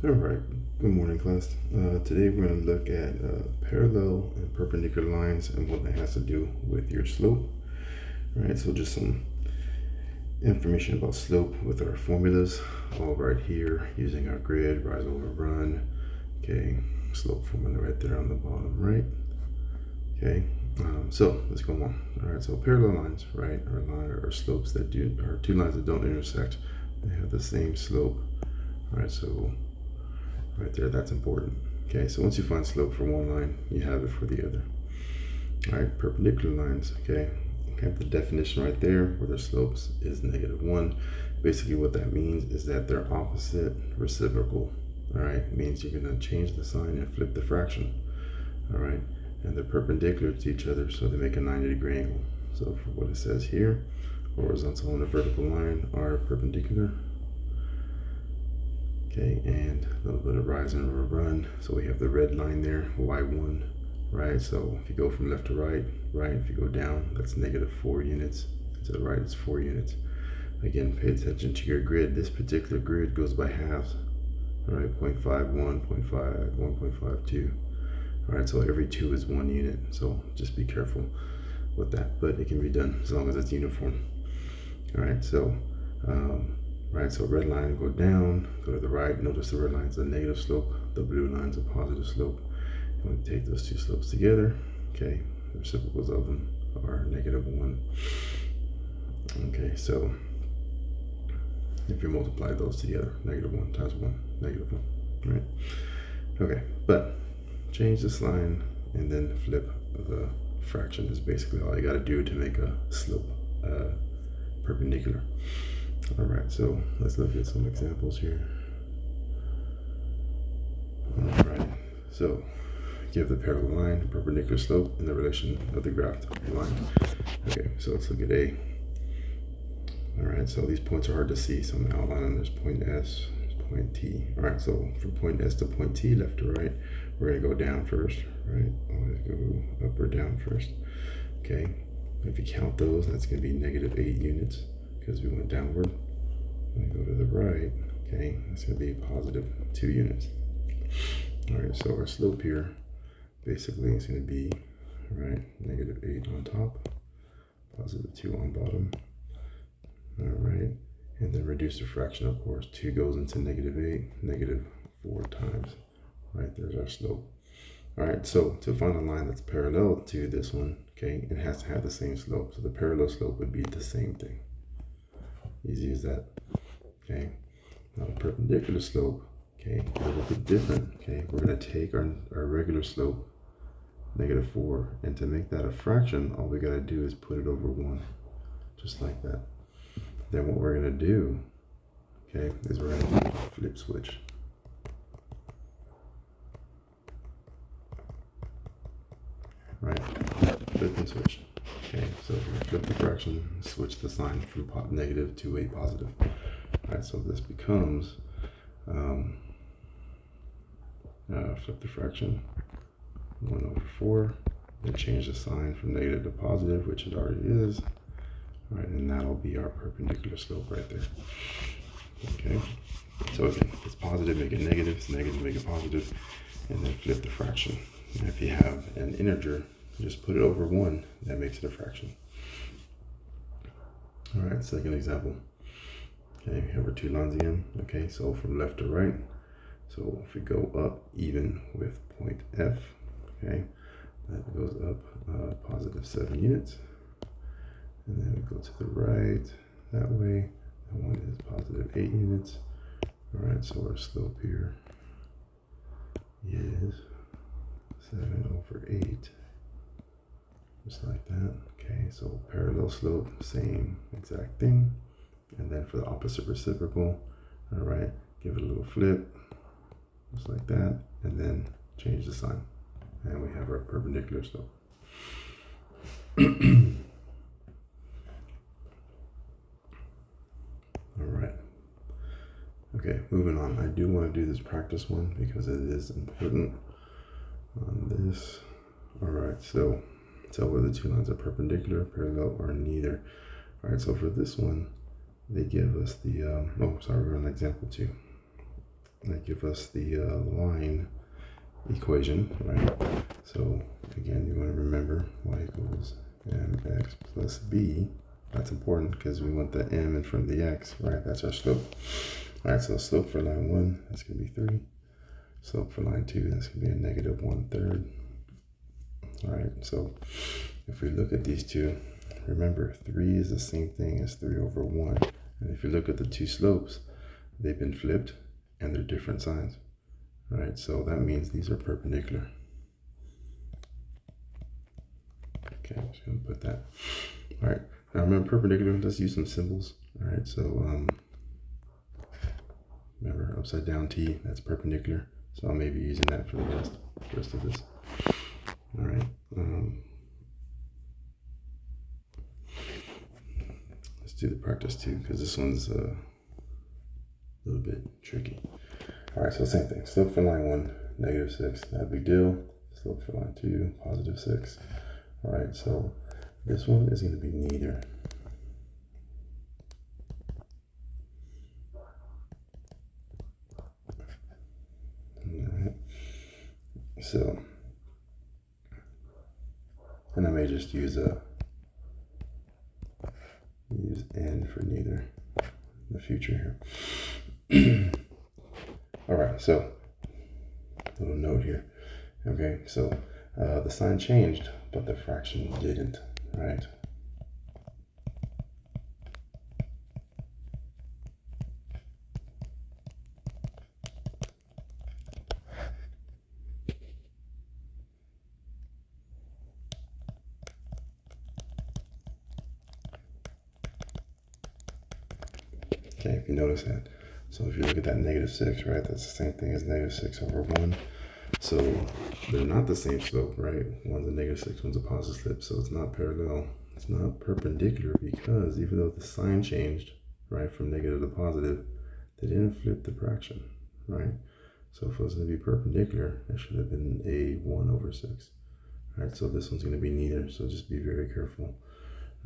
All right, good morning, class. Today we're going to look at parallel and perpendicular lines and what that has to do with your slope. All right, so just some information about slope with our formulas, all right here using our grid, rise over run. Okay, slope formula right there on the bottom right. Okay, so let's go on. All right, so parallel lines, right, are slopes that are two lines that don't intersect. They have the same slope. All right, so right there, that's important. Okay, so once you find slope for one line, you have it for the other. All right, perpendicular lines, okay. You have the definition right there where their slopes is -1. Basically what that means is that they're opposite reciprocal. All right, it means you're gonna change the sign and flip the fraction. All right, and they're perpendicular to each other, so they make a 90-degree angle. So for what it says here, horizontal and a vertical line are perpendicular. Okay, and a little bit of rise and run. So we have the red line there, y1, right? So if you go from left to right, if you go down, that's -4 units. To the right, it's 4 units. Again, pay attention to your grid. This particular grid goes by halves, all right? 0.51, 0.5, 1.52. All right, so every 2 is 1 unit. So just be careful with that, but it can be done as long as it's uniform. All right, so right, so red line go down, go to the right. Notice the red line is a negative slope, the blue line is a positive slope. And when you take those two slopes together, okay, the reciprocals of them are -1. Okay, so if you multiply those together, -1 times 1, -1, right? Okay, but change this line and then flip the fraction is basically all you got to do to make a slope perpendicular. All right, so let's look at some examples here. All right, so give the parallel line, the perpendicular slope, and the relation of the graphed line. Okay, so let's look at A. All right, so these points are hard to see, so I'm gonna outline them. There's point S, there's point T. All right, so from point S to point T, left to right, we're gonna go down first, right? Always go up or down first. Okay, if you count those, that's gonna be -8 units because we went downward. When we go to the right, okay, that's gonna be +2 units. All right, so our slope here basically is going to be, right, -8 on top, +2 on bottom. All right, and then reduce the fraction, of course. 2 goes into -8, -4 times. Right, there's our slope. All right, so to find a line that's parallel to this one, okay, it has to have the same slope. So the parallel slope would be the same thing. Easy as that. Okay, now the perpendicular slope, okay, a little bit different. Okay, we're going to take our regular slope, -4, and to make that a fraction, all we got to do is put it over 1, just like that. Then what we're going to do, okay, is we're going to do a flip switch. Right, flip and switch. Okay, so we flip the fraction, switch the sign from negative to a positive. All right, so this becomes, flip the fraction, 1/4, then change the sign from negative to positive, which it already is. All right, and that'll be our perpendicular slope right there. Okay, so again, if it's positive, make it negative, it's negative, make it positive, and then flip the fraction. And if you have an integer, just put it over 1, that makes it a fraction. All right, second example. Okay, we have our 2 lines again. Okay, so from left to right. So if we go up even with point F, okay, that goes up +7 units. And then we go to the right that way. That one is +8 units. All right, so our slope here is 7/8, just like that. Okay, so parallel slope, same exact thing. And then for the opposite reciprocal, all right, give it a little flip, just like that, and then change the sign. And we have our perpendicular slope. All right. Okay, moving on. I do want to do this practice one because it is important on this. All right, so tell whether the 2 lines are perpendicular, parallel, or neither. All right, so for this one, they give us the, we're on example 2. that give us the line equation, right? So again, you want to remember y equals mx plus b. That's important because we want the m in front of the x, right? That's our slope. All right, so slope for line 1, that's going to be 3. Slope for line 2, that's going to be a negative 1/3. All right, so if we look at these two, remember 3 is the same thing as 3 over 1. And if you look at the two slopes, they've been flipped and they're different signs. All right, so that means these are perpendicular. Okay, I'm just going to put that. All right, now remember perpendicular, let's use some symbols. All right, so remember upside down T, that's perpendicular. So I may be using that for the rest of this. All right. Let's do the practice 2 because this one's a little bit tricky. All right, so same thing. Slope for line 1, negative 6, not a big deal. Slope for line 2, positive 6. All right, so this one is going to be neither. All right. So, and I may just use n for neither in the future here. All right, so little note here. Okay, so the sign changed, but the fraction didn't, right? Okay, if you notice that. So if you look at that negative 6, right, that's the same thing as negative 6 over 1. So they're not the same slope, right? One's a negative 6, one's a positive slope. So it's not parallel. It's not perpendicular because even though the sign changed, right, from negative to positive, they didn't flip the fraction, right? So if it was going to be perpendicular, it should have been a 1 over 6. All right, so this one's going to be neither. So just be very careful.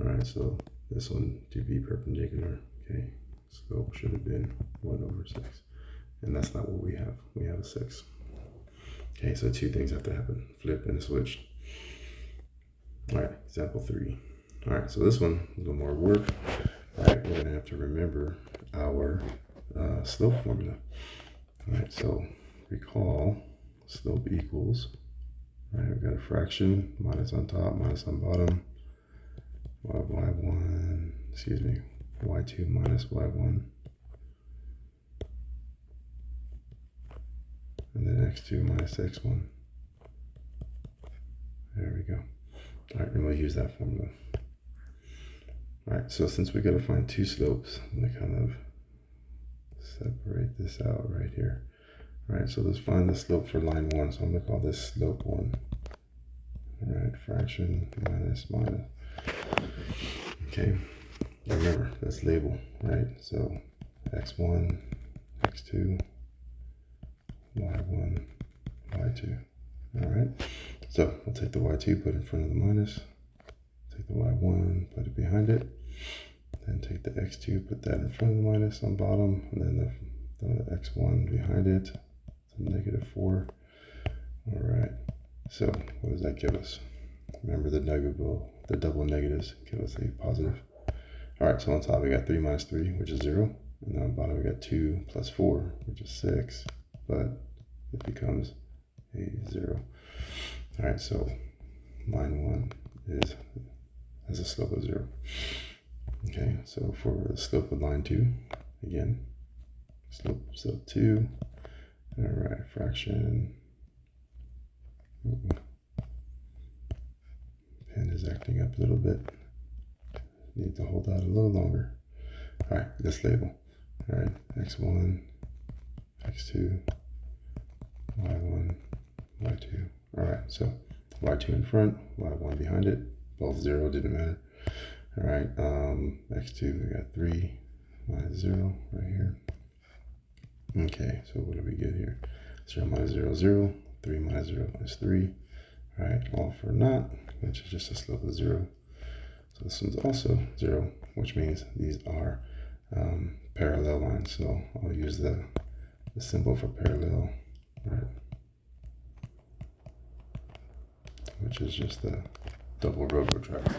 All right, so this one to be perpendicular, okay? Slope should have been 1 over 6. And that's not what we have. We have a 6. Okay, so two things have to happen. Flip and switch. All right, example 3. All right, so this one, a little more work. All right, we're going to have to remember our slope formula. All right, so recall slope equals, all right, we've got a fraction, minus on top, minus on bottom, y1, excuse me, y2 minus y1, and then x2 minus x1. There we go. All right, and we'll use that formula. All right, so since we got to find two slopes, I'm going to kind of separate this out right here. All right, so let's find the slope for line 1. So I'm going to call this slope 1. All right, fraction minus minus. Okay, remember, let's label, right? So x1, x2, y1, y2. All right, so we'll take the y2, put it in front of the minus. Take the y1, put it behind it. Then take the x2, put that in front of the minus on bottom. And then the x1 behind it. So negative 4. All right, so what does that give us? Remember the double negatives give us a positive. All right, so on top we got 3 minus 3, which is 0. And then on bottom we got 2 plus 4, which is 6. But it becomes a 0. All right, so line 1 has a slope of 0. Okay, so for the slope of line 2, again, slope 2. All right, fraction. Pen is acting up a little bit. Need to hold out a little longer. All right, let's label. All right, x1, x2, y1, y2. All right, so y2 in front, y1 behind it. Both 0, didn't matter. All right, x2, we got 3 minus 0 right here. Okay, so what do we get here? 0 minus 0, 0. 3 minus 0 is 3. All right, all for naught, which is just a slope of 0. So this one's also 0, which means these are parallel lines. So I'll use the the symbol for parallel, right? Which is just the double railroad tracks.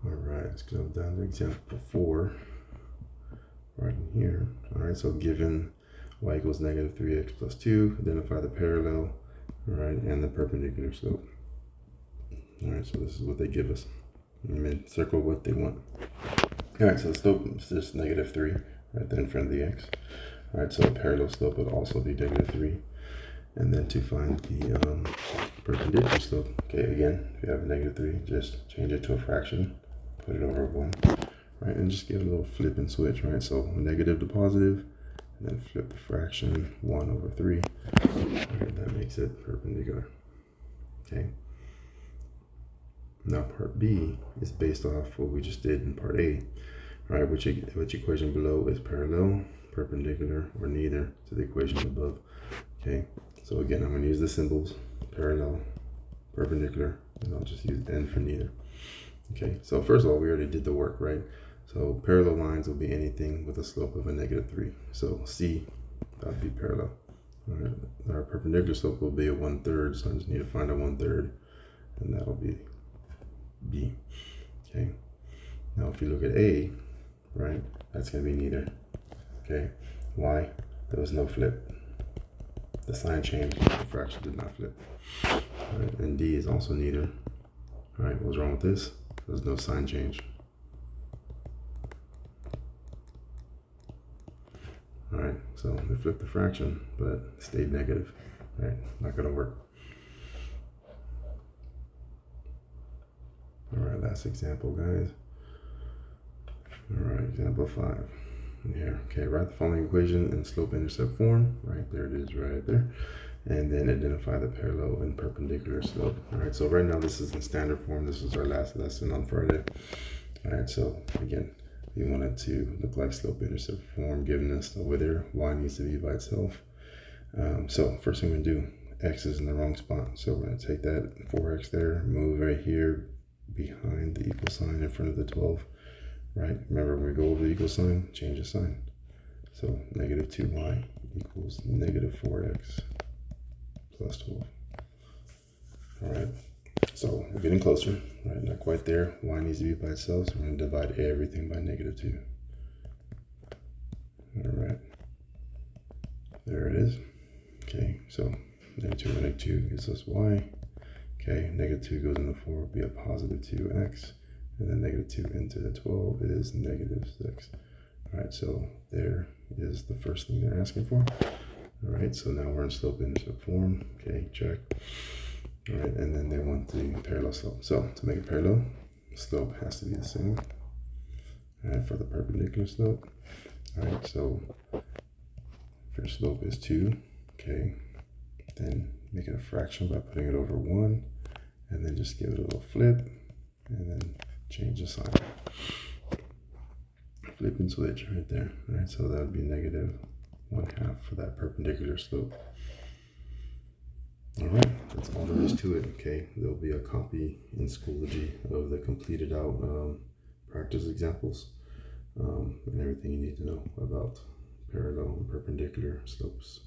All right, let's go down to example 4, right in here. All right, so given y equals negative 3x plus 2, identify the parallel, all right, and the perpendicular slope. All right, so this is what they give us. And then circle what they want. All right, so the slope is just negative 3, right there in front of the x. All right, so a parallel slope would also be negative 3. And then to find the perpendicular slope, okay, again, if you have a negative 3, just change it to a fraction, put it over 1, right, and just give it a little flip and switch, right? So negative to positive, and then flip the fraction 1 over 3. Right, that makes it perpendicular. Okay. Now part B is based off what we just did in part A, right? Which equation below is parallel, perpendicular, or neither to the equation above. Okay. So again, I'm going to use the symbols parallel, perpendicular, and I'll just use N for neither. Okay. So first of all, we already did the work, right? So parallel lines will be anything with a slope of a negative 3. So C, that would be parallel. All right. Our perpendicular slope will be a 1/3, so I just need to find a 1/3, and that'll be B. Okay. Now if you look at A, right, that's going to be neither. Okay. Why? There was no flip. The sign changed, the fraction did not flip. All right. And D is also neither. All right. What's wrong with this? There's no sign change. All right. So they flipped the fraction, but stayed negative. All right. Not going to work. All right, last example, guys. All right, example 5. Here, okay, write the following equation in slope-intercept form. Right, there it is right there. And then identify the parallel and perpendicular slope. All right, so right now this is in standard form. This is our last lesson on Friday. All right, so again, we want it to look like slope-intercept form given us over there. Y needs to be by itself. So first thing we're gonna do, X is in the wrong spot. So we're gonna take that 4X there, move right here, behind the equal sign in front of the 12, right? Remember, when we go over the equal sign, change the sign. So negative 2y equals negative 4x plus 12. All right, so we're getting closer, right? Not quite there. Y needs to be by itself, so we're going to divide everything by negative 2. All right, there it is. Okay, so negative 2 over negative 2 gives us y. Okay, negative 2 goes into 4 will be a positive 2x, and then negative 2 into the 12 is negative 6. All right, so there is the first thing they're asking for. All right, so now we're in slope-intercept form. Okay, check. All right, and then they want the parallel slope. So to make it parallel, slope has to be the same. All right, for the perpendicular slope. All right, so if your slope is 2, okay, then make it a fraction by putting it over 1. And then just give it a little flip, and then change the sign. Flip and switch right there. All right, so that would be negative 1/2 for that perpendicular slope. All right, that's all there is to it. Okay, there'll be a copy in Schoology of the completed out practice examples and everything you need to know about parallel and perpendicular slopes.